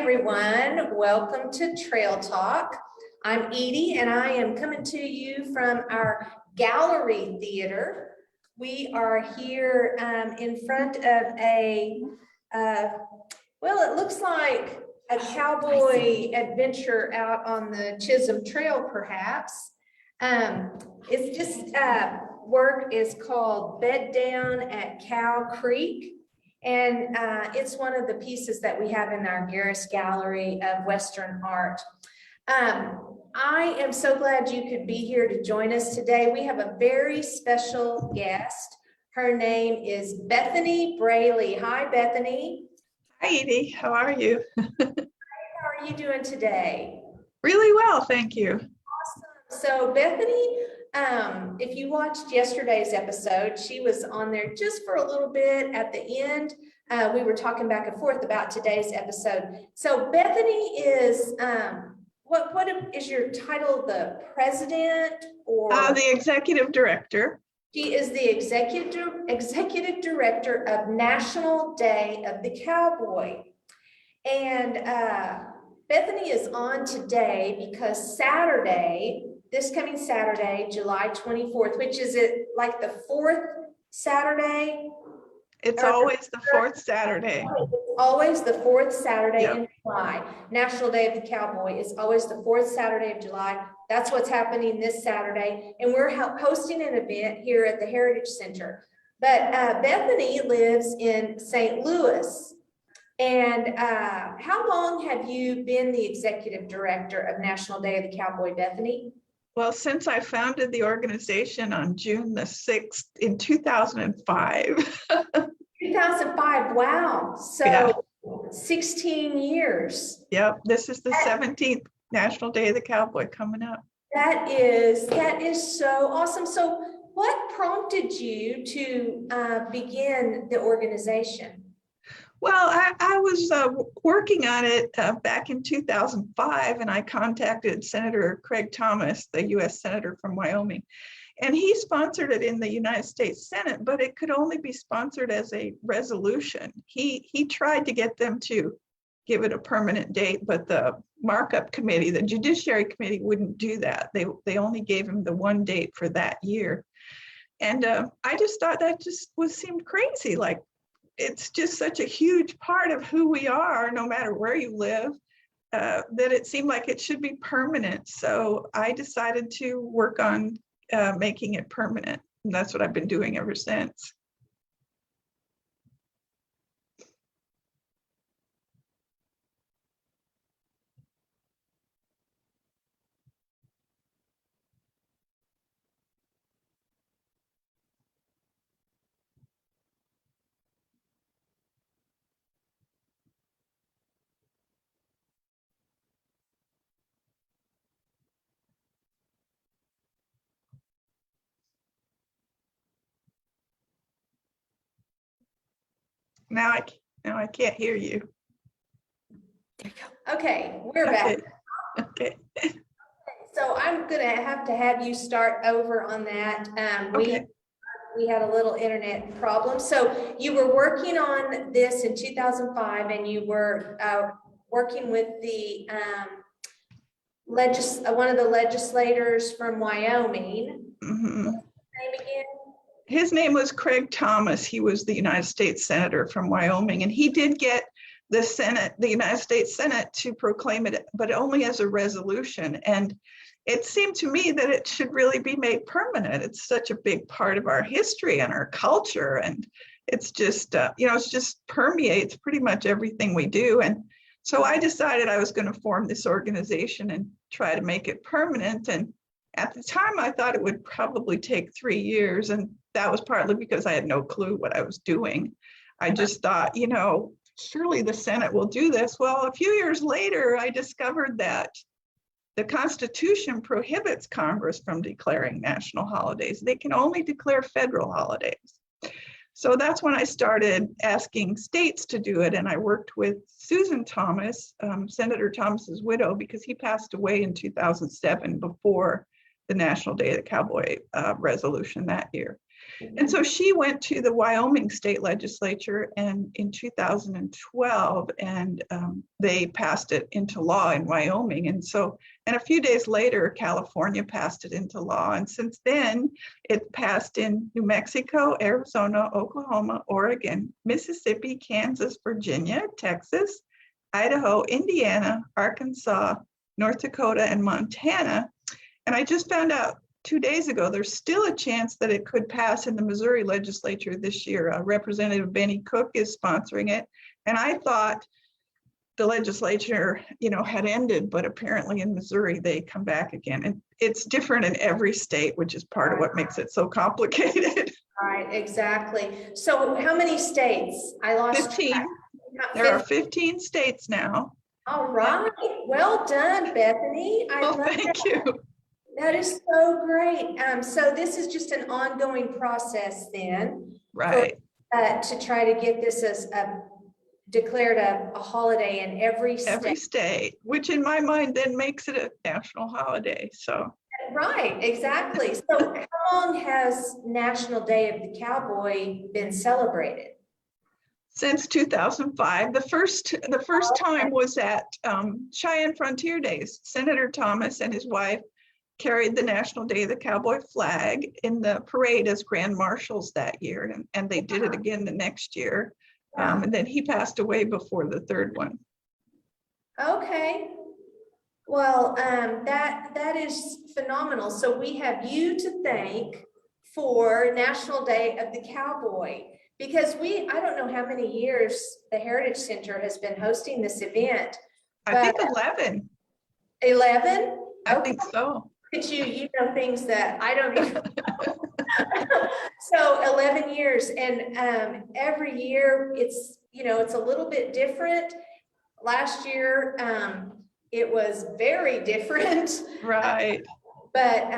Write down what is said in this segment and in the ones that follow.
everyone. Welcome to Trail Talk. I'm Edie and I am coming to you from our gallery theater. We are here in front of well, it looks like a cowboy adventure out on the Chisholm Trail, perhaps. It's just work is called Bed Down at Cow Creek. And it's one of the pieces that we have in our Garris Gallery of Western Art. I am so glad you could be here to join us today. We have a very special guest. Her name is Bethany Braley. Hi, Bethany. Hi, Edie. How are you? How are you doing today? Really well, thank you. Awesome. So Bethany, if you watched yesterday's episode, she was on there just for a little bit at the end. We were talking back and forth about today's episode. So Bethany is, what is your title, the president or? The executive director. She is the executive director of National Day of the Cowboy. And Bethany is on today because this coming Saturday, July 24th, which is it like the fourth Saturday? It's always the fourth Saturday. Always the fourth Saturday Yep. in July. National Day of the Cowboy is always the fourth Saturday of July. That's what's happening this Saturday. And we're hosting an event here at the Heritage Center. But Bethany lives in St. Louis. And how long have you been the executive director of National Day of the Cowboy, Bethany? Well, since I founded the organization on June the 6th in 2005. 2005, wow. So Yeah. 16 years. Yep, this is the 17th National Day of the Cowboy coming up. That is so awesome. So what prompted you to begin the organization? Well, I was working on it back in 2005, and I contacted Senator Craig Thomas, the U.S. Senator from Wyoming, and he sponsored it in the United States Senate, but it could only be sponsored as a resolution. He tried to get them to give it a permanent date, but the markup committee, the Judiciary Committee, wouldn't do that. They only gave him the one date for that year. And I just thought that seemed crazy. Like, it's just such a huge part of who we are, no matter where you live, that it seemed like it should be permanent. So I decided to work on making it permanent. And that's what I've been doing ever since. Now I can't hear you. There you go. Okay, we're back. Okay. So I'm gonna have to have you start over on that. Okay. We had a little internet problem. So you were working on this in 2005, and you were working with the one of the legislators from Wyoming. Mm-hmm. Name again? His name was Craig Thomas. He was the United States Senator from Wyoming, and he did get the United States Senate to proclaim it, but only as a resolution. And it seemed to me that it should really be made permanent. It's such a big part of our history and our culture, and it's just, it just permeates pretty much everything we do. And so I decided I was going to form this organization and try to make it permanent. And at the time, I thought it would probably take 3 years, and that was partly because I had no clue what I was doing. I just thought, surely the Senate will do this. Well, a few years later, I discovered that the Constitution prohibits Congress from declaring national holidays. They can only declare federal holidays. So that's when I started asking states to do it. And I worked with Susan Thomas, Senator Thomas's widow, because he passed away in 2007 before the National Day of the Cowboy resolution that year. And so she went to the Wyoming state legislature and in 2012, and they passed it into law in Wyoming. And so, and a few days later, California passed it into law. And since then, it passed in New Mexico, Arizona, Oklahoma, Oregon, Mississippi, Kansas, Virginia, Texas, Idaho, Indiana, Arkansas, North Dakota, and Montana. And I just found out 2 days ago, there's still a chance that it could pass in the Missouri legislature this year. Representative Benny Cook is sponsoring it. And I thought the legislature, had ended, but apparently in Missouri, they come back again. And it's different in every state, which is part of what makes it so complicated. Right, exactly. So how many states? I lost 15. track. There are 15 states now. All right. Well done, Bethany. Thank you. That is so great. So this is just an ongoing process then. Right. To try to get this as declared a holiday in every state. Every state, which in my mind then makes it a national holiday. So. Right, exactly. So how long has National Day of the Cowboy been celebrated? Since 2005. The first time was at Cheyenne Frontier Days. Senator Thomas and his wife carried the National Day of the Cowboy flag in the parade as grand marshals that year, and they did it again the next year. And then he passed away before the third one. Okay. Well, that is phenomenal. So we have you to thank for National Day of the Cowboy, because I don't know how many years the Heritage Center has been hosting this event. I think 11. 11? I think so. You know things that I don't even know. So 11 years, and every year it's a little bit different. Last year it was very different. Right. But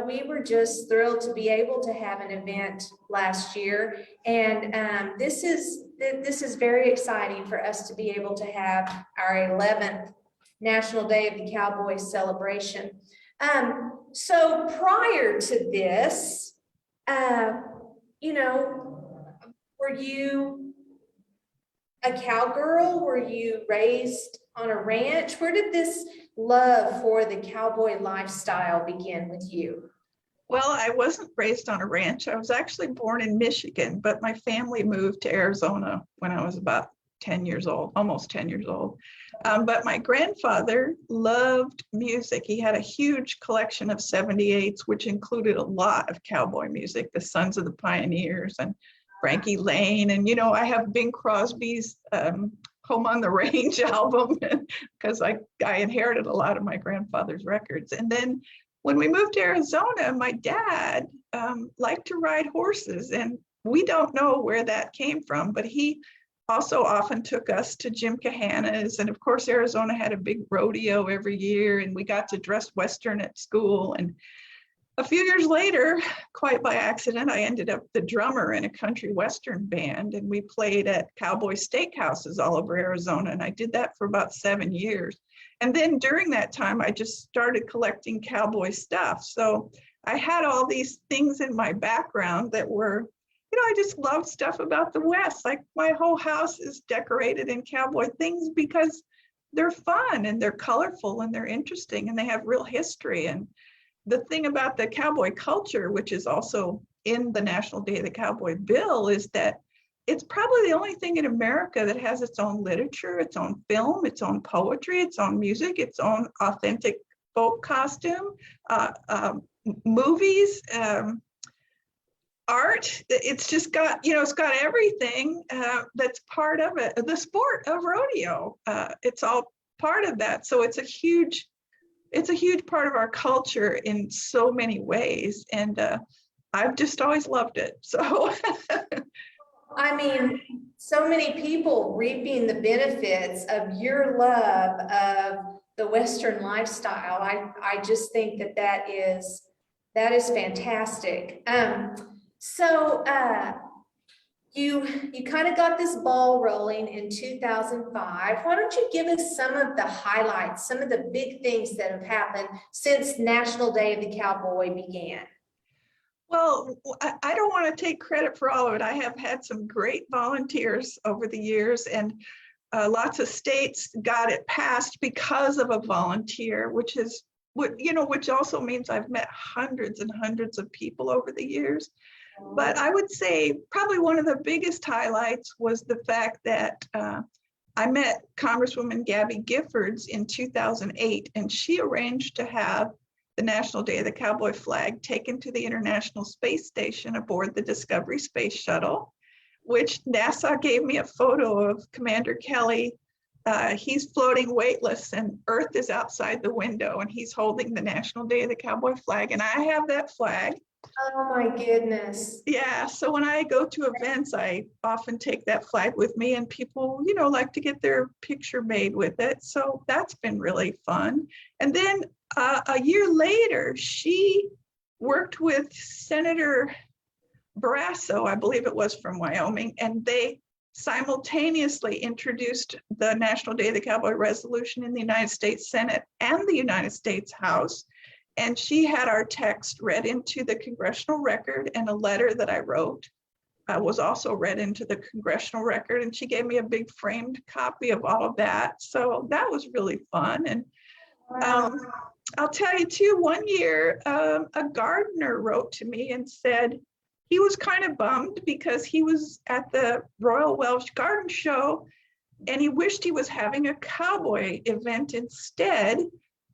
we were just thrilled to be able to have an event last year, and this is very exciting for us to be able to have our 11th National Day of the Cowboy celebration. So prior to this, were you a cowgirl? Were you raised on a ranch? Where did this love for the cowboy lifestyle begin with you? Well, I wasn't raised on a ranch. I was actually born in Michigan, but my family moved to Arizona when I was about 10 years old, almost 10 years old. But my grandfather loved music. He had a huge collection of 78s, which included a lot of cowboy music, the Sons of the Pioneers and Frankie Lane. And, I have Bing Crosby's Home on the Range album, because I inherited a lot of my grandfather's records. And then when we moved to Arizona, my dad liked to ride horses, and we don't know where that came from, but he also often took us to Jim Kahana's. And of course, Arizona had a big rodeo every year, and we got to dress Western at school. And a few years later, quite by accident, I ended up the drummer in a country Western band, and we played at cowboy steakhouses all over Arizona. And I did that for about 7 years. And then during that time, I just started collecting cowboy stuff. So I had all these things in my background that were, I just loved stuff about the West. Like my whole house is decorated in cowboy things because they're fun and they're colorful and they're interesting and they have real history. And the thing about the cowboy culture, which is also in the National Day of the Cowboy bill, is that it's probably the only thing in America that has its own literature, its own film, its own poetry, its own music, its own authentic folk costume, movies, art. It's just got, it's got everything that's part of it. The sport of rodeo, it's all part of that. So it's a huge part of our culture in so many ways. And I've just always loved it. So. I mean, so many people reaping the benefits of your love of the Western lifestyle. I just think that is fantastic. So you kind of got this ball rolling in 2005. Why don't you give us some of the highlights, some of the big things that have happened since National Day of the Cowboy began? Well, I don't want to take credit for all of it. I have had some great volunteers over the years, and lots of states got it passed because of a volunteer, which is which also means I've met hundreds and hundreds of people over the years. But I would say probably one of the biggest highlights was the fact that I met Congresswoman Gabby Giffords in 2008, and she arranged to have the National Day of the Cowboy flag taken to the International Space Station aboard the Discovery Space Shuttle, which NASA gave me a photo of Commander Kelly. He's floating weightless and Earth is outside the window, and he's holding the National Day of the Cowboy flag, and I have that flag. Oh my goodness. Yeah, so when I go to events, I often take that flag with me, and people, like to get their picture made with it. So that's been really fun. And then a year later, she worked with Senator Barrasso, I believe it was, from Wyoming, and they simultaneously introduced the National Day of the Cowboy resolution in the United States Senate and the United States House. And she had our text read into the congressional record, and a letter that I wrote was also read into the congressional record. And she gave me a big framed copy of all of that. So that was really fun. And I'll tell you too, one year, a gardener wrote to me and said he was kind of bummed because he was at the Royal Welsh Garden Show and he wished he was having a cowboy event instead.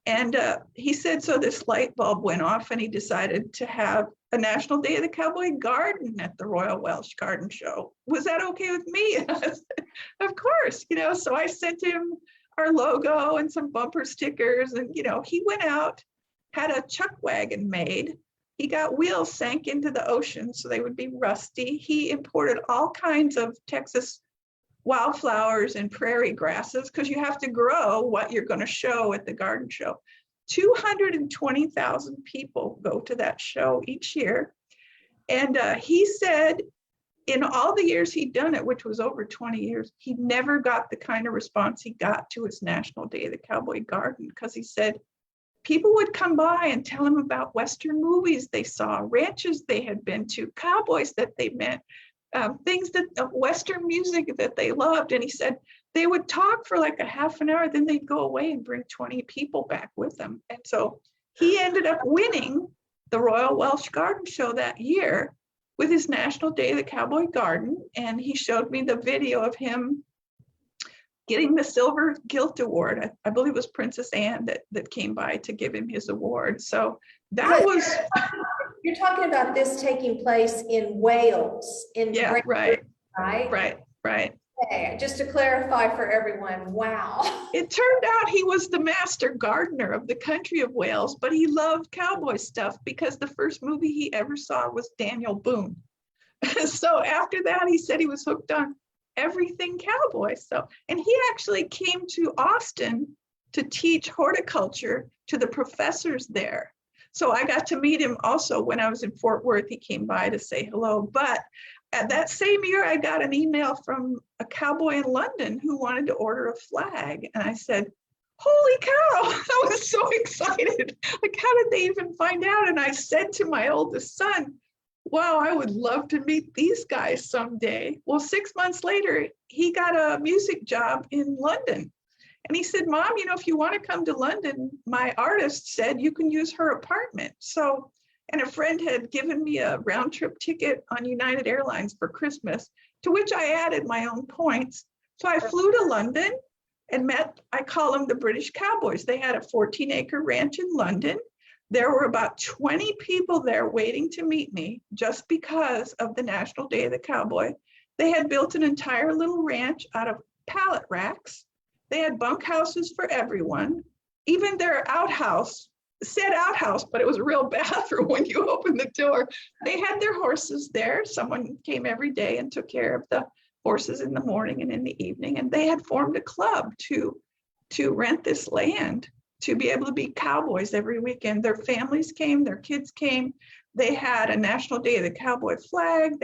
And he said, so this light bulb went off and he decided to have a National Day of the Cowboy garden at the Royal Welsh Garden Show. Was that okay with me? Of course, so I sent him our logo and some bumper stickers, and, he went out, had a chuck wagon made. He got wheels sank into the ocean so they would be rusty. He imported all kinds of Texas wildflowers and prairie grasses, because you have to grow what you're going to show at the garden show. 220,000 people go to that show each year. And he said in all the years he'd done it, which was over 20 years, he never got the kind of response he got to his National Day of the Cowboy garden, because he said people would come by and tell him about Western movies they saw, ranches they had been to, cowboys that they met, things that Western music that they loved. And he said they would talk for like a half an hour, then they'd go away and bring 20 people back with them. And so he ended up winning the Royal Welsh Garden Show that year with his National Day of the Cowboy garden. And he showed me the video of him getting the Silver Gilt Award. I believe it was Princess Anne that came by to give him his award. So that was... You're talking about this taking place in Wales. Yeah, right. Right? Right. Okay, just to clarify for everyone, wow. It turned out he was the master gardener of the country of Wales, but he loved cowboy stuff because the first movie he ever saw was Daniel Boone. So after that, he said he was hooked on everything cowboy. So, and he actually came to Austin to teach horticulture to the professors there. So I got to meet him also when I was in Fort Worth. He came by to say hello. But at that same year, I got an email from a cowboy in London who wanted to order a flag. And I said, holy cow, I was so excited. Like, how did they even find out? And I said to my oldest son, wow, I would love to meet these guys someday. Well, 6 months later, he got a music job in London. And he said, Mom, if you want to come to London, my artist said you can use her apartment. So, and a friend had given me a round trip ticket on United Airlines for Christmas, to which I added my own points. So I flew to London and met, I call them the British Cowboys. They had a 14-acre ranch in London. There were about 20 people there waiting to meet me just because of the National Day of the Cowboy. They had built an entire little ranch out of pallet racks. They had bunkhouses for everyone. Even their outhouse said outhouse, but it was a real bathroom when you opened the door. They had their horses there. Someone came every day and took care of the horses in the morning and in the evening. And they had formed a club to rent this land to be able to be cowboys every weekend. Their families came, their kids came. They had a National Day of the Cowboy flag.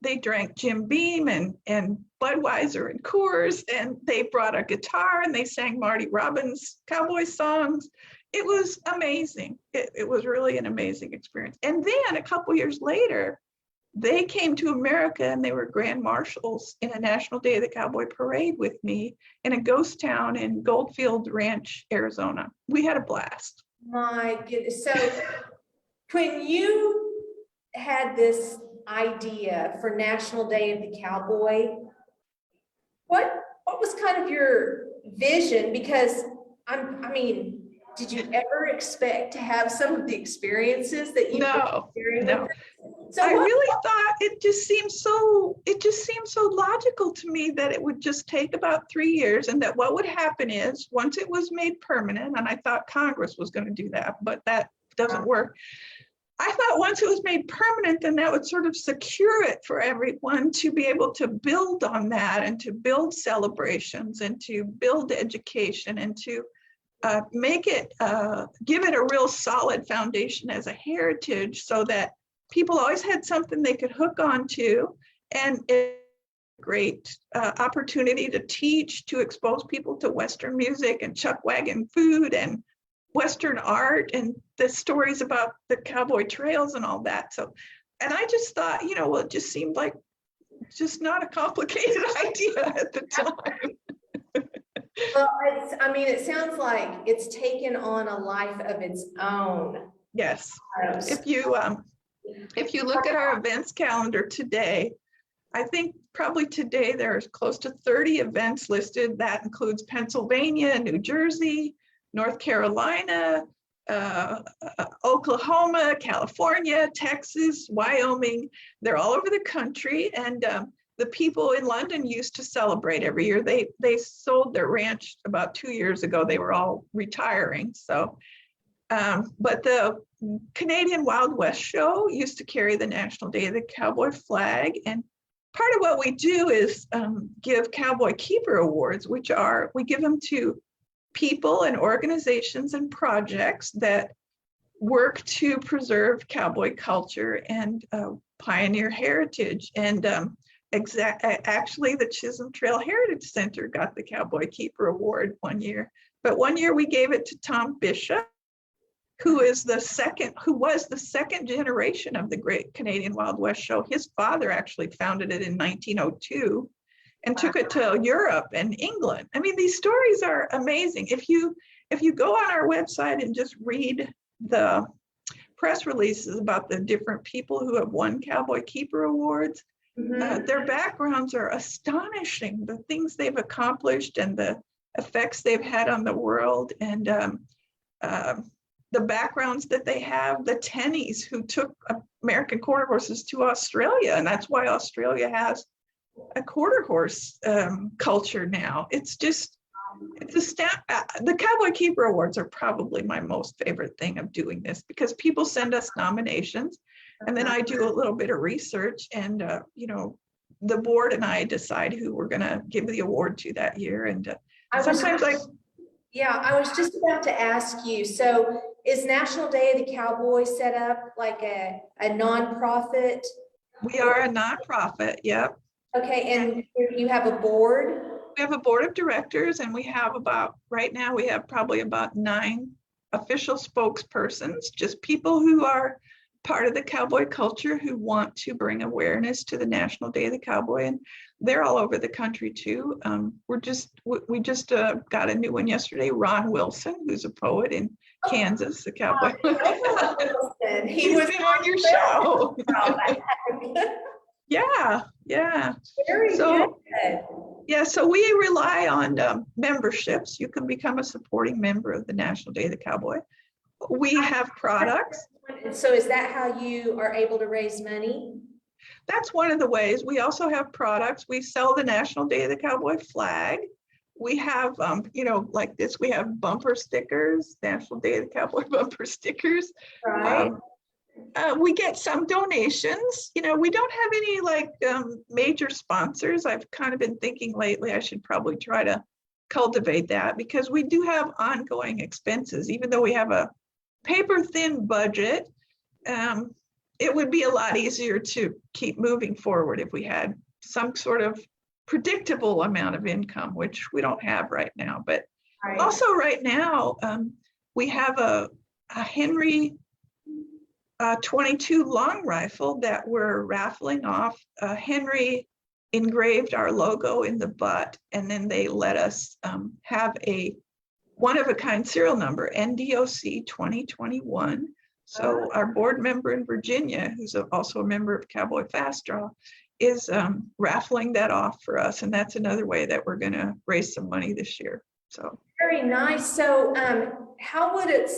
They drank Jim Beam and Budweiser and Coors, and they brought a guitar and they sang Marty Robbins cowboy songs. it was amazing. It was really an amazing experience. And then a couple years later, they came to America and they were grand marshals in a National Day of the Cowboy parade with me in a ghost town in Goldfield Ranch, Arizona. We had a blast. My goodness. So when you had this idea for National Day of the Cowboy, what was kind of your vision? Because I mean, did you ever expect to have some of the experiences that you No, no. So I really thought it just seemed so logical to me that it would just take about 3 years, and that what would happen is once it was made permanent, and I thought Congress was going to do that, but that doesn't work. I thought once it was made permanent, then that would sort of secure it for everyone to be able to build on that and to build celebrations and to build education and to make it, give it a real solid foundation as a heritage, so that people always had something they could hook on to, and it's a great opportunity to teach, to expose people to Western music and chuck wagon food and Western art and the stories about the cowboy trails and all that. So, and I just thought, well, it just seemed like just not a complicated idea at the time. Well, I mean, it sounds like it's taken on a life of its own. Yes. If you look at our events calendar today, I think probably today there's close to 30 events listed. That includes Pennsylvania, New Jersey, North Carolina, Oklahoma, California, Texas, Wyoming. They're all over the country. And the people in London used to celebrate every year. They sold their ranch about 2 years ago. They were all retiring. So, but the Canadian Wild West Show used to carry the National Day of the Cowboy flag. And part of what we do is give Cowboy Keeper Awards, which are, we give them to people and organizations and projects that work to preserve cowboy culture and pioneer heritage. And actually, the Chisholm Trail Heritage Center got the Cowboy Keeper Award one year. But one year we gave it to Tom Bishop, who was the second generation of the Great Canadian Wild West Show. His father actually founded it in 1902 and took it to Europe and England. I mean, these stories are amazing. If you go on our website and just read the press releases about the different people who have won Cowboy Keeper Awards, their backgrounds are astonishing, the things they've accomplished and the effects they've had on the world, and the backgrounds that they have. The Tennies, who took American quarter horses to Australia, and that's why Australia has a quarter horse culture now. It's a stamp. The Cowboy Keeper Awards are probably my most favorite thing of doing this, because people send us nominations, and then I do a little bit of research, and the board and I decide who we're going to give the award to that year. And I was just about to ask you, so is National Day of the Cowboy set up like a nonprofit? We are a nonprofit, yep. Okay, and you have a board? We have a board of directors, and we have right now we have probably about 9 official spokespersons, just people who are part of the cowboy culture who want to bring awareness to the National Day of the Cowboy, and they're all over the country too. We just got a new one yesterday, Ron Wilson, who's a poet in Kansas, a cowboy. He's been on your show. Yeah. Very good. Yeah, so we rely on memberships. You can become a supporting member of the National Day of the Cowboy. We have products. So is that how you are able to raise money? That's one of the ways. We also have products. We sell the National Day of the Cowboy flag. We have, like this, we have bumper stickers, National Day of the Cowboy bumper stickers. Right. We get some donations. We don't have any major sponsors. I've kind of been thinking lately I should probably try to cultivate that, because we do have ongoing expenses. Even though we have a paper thin budget, it would be a lot easier to keep moving forward if we had some sort of predictable amount of income, which we don't have right now. But also right now, we have a Henry 22 long rifle that we're raffling off. Henry engraved our logo in the butt, and then they let us have a one-of-a-kind serial number, NDOC 2021. So our board member in Virginia, who's also a member of Cowboy Fast Draw, is raffling that off for us. And that's another way that we're going to raise some money this year. So very nice. So how would it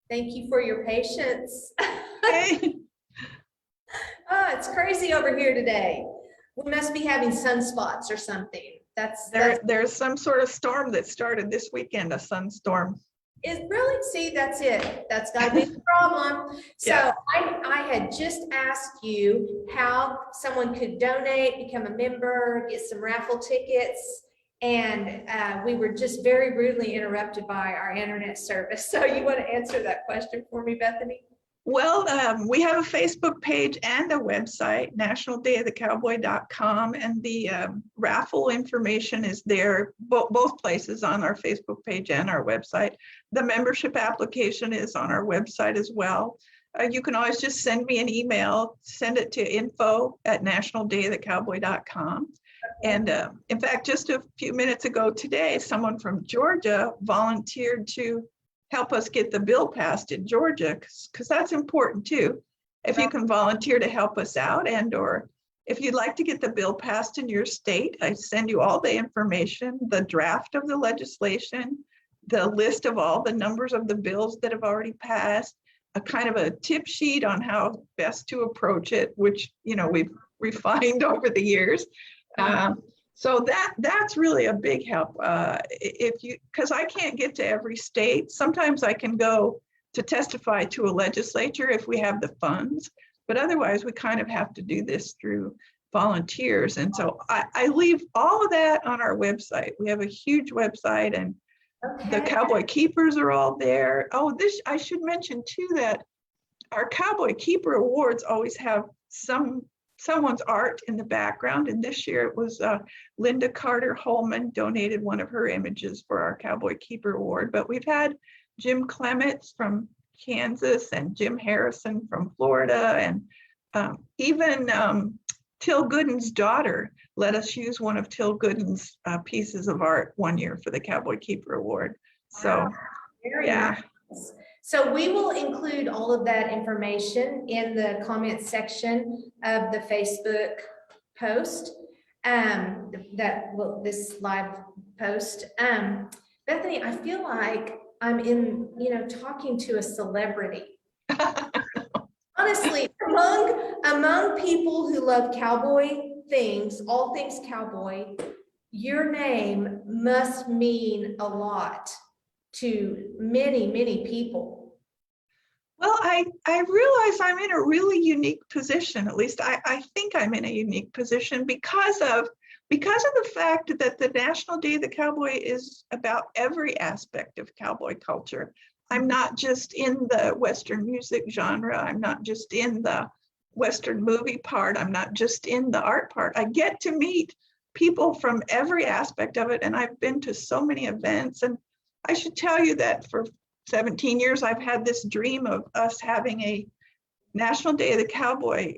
thank you for your patience. hey. Oh, it's crazy over here today. We must be having sunspots or something. There's some sort of storm that started this weekend, a sunstorm. Is really, see, that's it. That's got to be the problem. So Yeah. I had just asked you how someone could donate, become a member, get some raffle tickets, and we were just very rudely interrupted by our internet service. So you want to answer that question for me, Bethany? Well, we have a Facebook page and a website, nationaldayofthecowboy.com, and the raffle information is there, both places on our Facebook page and our website. The membership application is on our website as well. You can always just send me an email, send it to info@nationaldayofthecowboy.com. And in fact, just a few minutes ago today, someone from Georgia volunteered to help us get the bill passed in Georgia, because that's important too. If you can volunteer to help us out, and or if you'd like to get the bill passed in your state, I send you all the information, the draft of the legislation, the list of all the numbers of the bills that have already passed, a kind of a tip sheet on how best to approach it, which we've refined over the years. So that's really a big help. Because I can't get to every state. Sometimes I can go to testify to a legislature if we have the funds, but otherwise we kind of have to do this through volunteers. And so I leave all of that on our website. We have a huge website, and the Cowboy Keepers are all there. Oh, I should mention too that our Cowboy Keeper Awards always have someone's art in the background, and this year it was Linda Carter Holman donated one of her images for our Cowboy Keeper Award. But we've had Jim Clements from Kansas and Jim Harrison from Florida, and even Till Gooden's daughter let us use one of Till Gooden's pieces of art one year for the Cowboy Keeper Award. So, Wow, very yeah. nice. So we will include all of that information in the comment section of the Facebook post, this live post. Bethany, I feel like I'm talking to a celebrity. Honestly, among people who love cowboy things, all things cowboy, your name must mean a lot to many, many people. Well, I realize I'm in a really unique position. At least I think I'm in a unique position because of the fact that the National Day of the Cowboy is about every aspect of cowboy culture. I'm not just in the Western music genre. I'm not just in the Western movie part. I'm not just in the art part. I get to meet people from every aspect of it. And I've been to so many events. And I should tell you that for 17 years, I've had this dream of us having a National Day of the Cowboy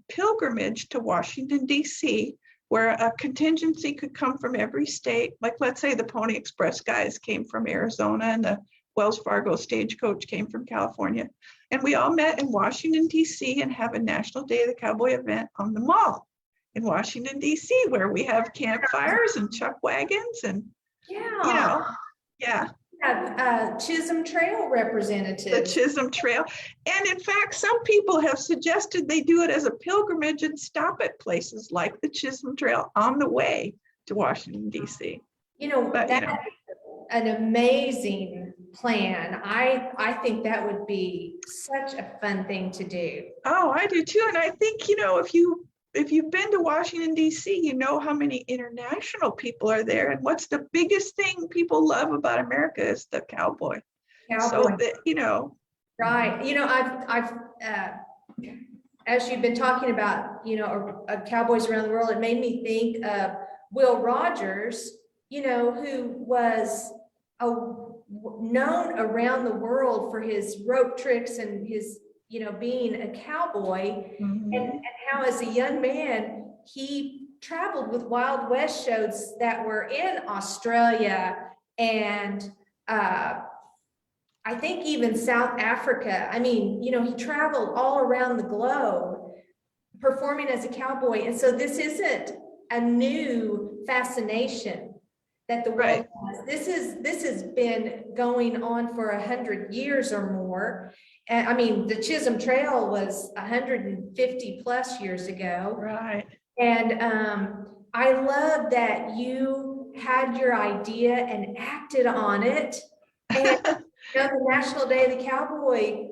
pilgrimage to Washington, D.C., where a contingency could come from every state. Like, let's say the Pony Express guys came from Arizona and the Wells Fargo Stagecoach came from California. And we all met in Washington, D.C. and have a National Day of the Cowboy event on the mall in Washington, D.C., where we have campfires and chuck wagons and, yeah. Have Chisholm Trail representatives. The Chisholm Trail. And in fact, some people have suggested they do it as a pilgrimage and stop at places like the Chisholm Trail on the way to Washington, D.C. An amazing plan. I think that would be such a fun thing to do. Oh, I do too. And I think, if you've been to Washington, D.C., you know how many international people are there. And what's the biggest thing people love about America is the cowboy. So that, Right. I've as you've been talking about, cowboys around the world, it made me think of Will Rogers, who was known around the world for his rope tricks and his, being a cowboy, mm-hmm. and how as a young man, he traveled with Wild West shows that were in Australia and I think even South Africa. I mean, he traveled all around the globe performing as a cowboy. And so this isn't a new fascination that the world has. This has been going on for 100 years or more. And I mean, the Chisholm Trail was 150 plus years ago. Right. And I love that you had your idea and acted on it. And the National Day of the Cowboy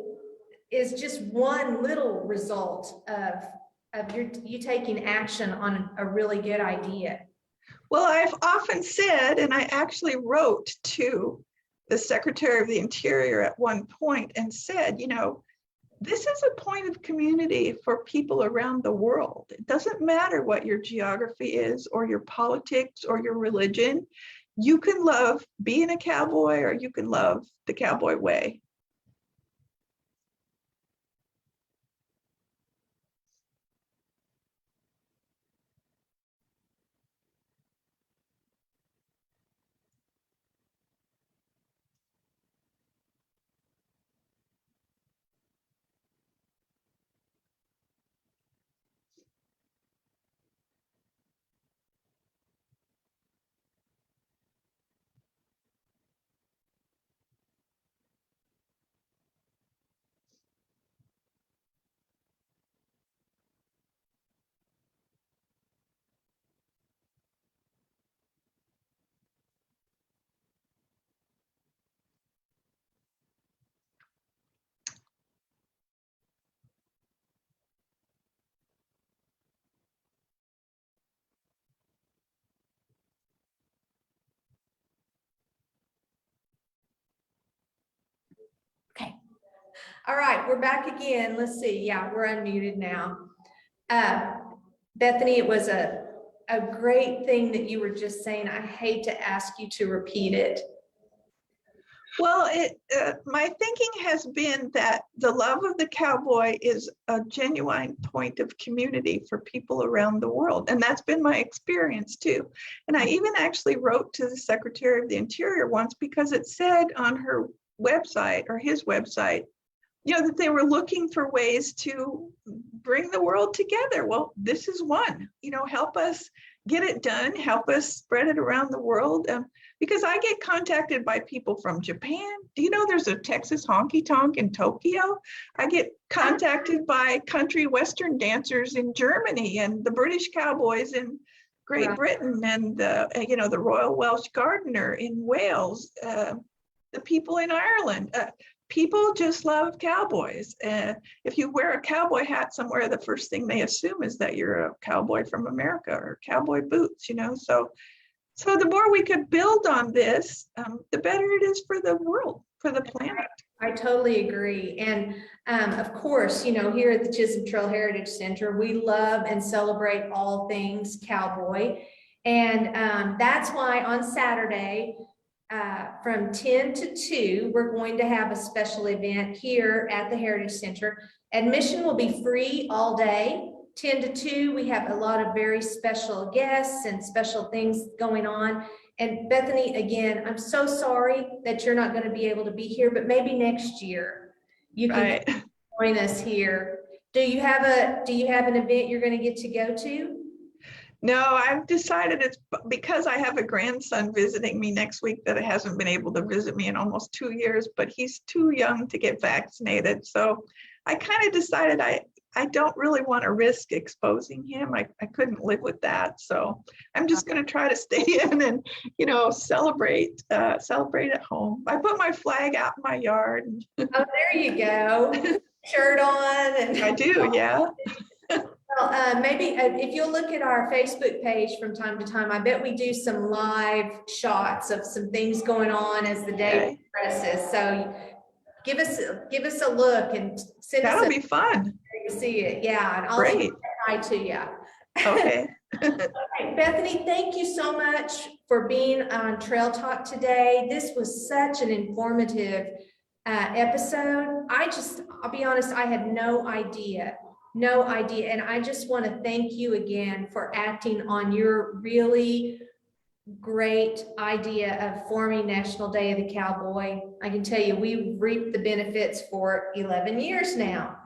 is just one little result of you taking action on a really good idea. Well, I've often said, and I actually wrote to the Secretary of the Interior at one point and said, this is a point of community for people around the world. It doesn't matter what your geography is or your politics or your religion. You can love being a cowboy or you can love the cowboy way. Okay. All right, we're back again. Let's see. Yeah, we're unmuted now. Bethany, it was a great thing that you were just saying. I hate to ask you to repeat it. Well, my thinking has been that the love of the cowboy is a genuine point of community for people around the world. And that's been my experience too. And I even actually wrote to the Secretary of the Interior once because it said on her website or his website, that they were looking for ways to bring the world together. Well, this is one, help us get it done, help us spread it around the world. Because I get contacted by people from Japan. Do you know there's a Texas honky tonk in Tokyo? I get contacted by country Western dancers in Germany and the British Cowboys in Great Britain and the Royal Welsh Gardener in Wales, the people in Ireland. People just love cowboys. If you wear a cowboy hat somewhere, the first thing they assume is that you're a cowboy from America or cowboy boots, So the more we could build on this, the better it is for the world, for the planet. I totally agree. And of course, here at the Chisholm Trail Heritage Center, we love and celebrate all things cowboy. And that's why on Saturday, from 10 to 2, we're going to have a special event here at the Heritage Center. Admission will be free all day. 10 to 2, we have a lot of very special guests and special things going on. And Bethany, again, I'm so sorry that you're not going to be able to be here, but maybe next year you can join us here. Do you have an event you're going to get to go to? No, I've decided it's because I have a grandson visiting me next week that hasn't been able to visit me in almost 2 years, but he's too young to get vaccinated. So I kind of decided I don't really want to risk exposing him. I couldn't live with that. So I'm just going to try to stay in and, celebrate at home. I put my flag out in my yard. Oh, there you go. Shirt on. And I do, yeah. Well, maybe if you'll look at our Facebook page from time to time, I bet we do some live shots of some things going on as the day progresses. So give us a look and send us. That'll be fun. To see it, yeah, and I'll say hi to you. Okay. Okay, Bethany, thank you so much for being on Trail Talk today. This was such an informative episode. I'll be honest, I had no idea, and I just want to thank you again for acting on your really great idea of forming National Day of the Cowboy. I can tell you, we've reaped the benefits for 11 years now.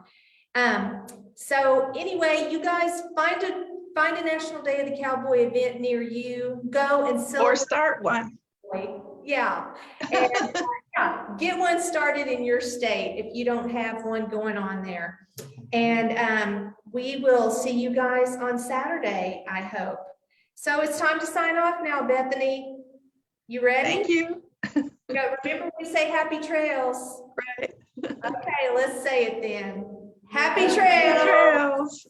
So anyway, you guys find a National Day of the Cowboy event near you. Go and celebrate. Or start one. Yeah. And get one started in your state if you don't have one going on there. And we will see you guys on Saturday, I hope. So it's time to sign off now, Bethany. You ready? Thank you. Remember we say happy trails. Right. Okay, let's say it then. Happy trails.